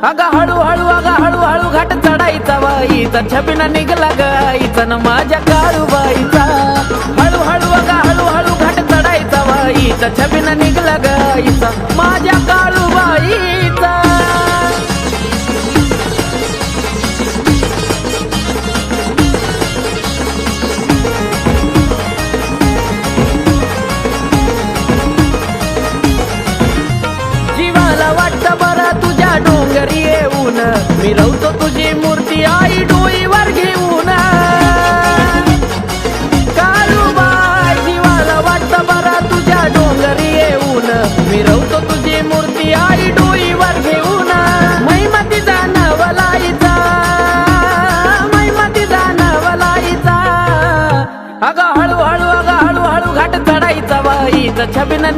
अगं हळू घाट चढायचा बाईचा छबिना निघला गाईचा न माझ्या काळूबाईचा हळू घाट चढायचा बाईचा छबिना निघला गाईचा माझ्या काळूबाईचा जीवाला वाटतं बरं तुझ्या डोंगरी येऊन मिरवतो तुझी मूर्ती आई डोईवर घेऊन काळूबाई जीवाला वाटतं बरं तुझ्या डोंगरी येऊन मिरवतो तुझी मूर्ती आई डोईवर घेऊन महिमा तिचा नवलाईचा अगं हळू घाट चढायचा बाईचा छबिना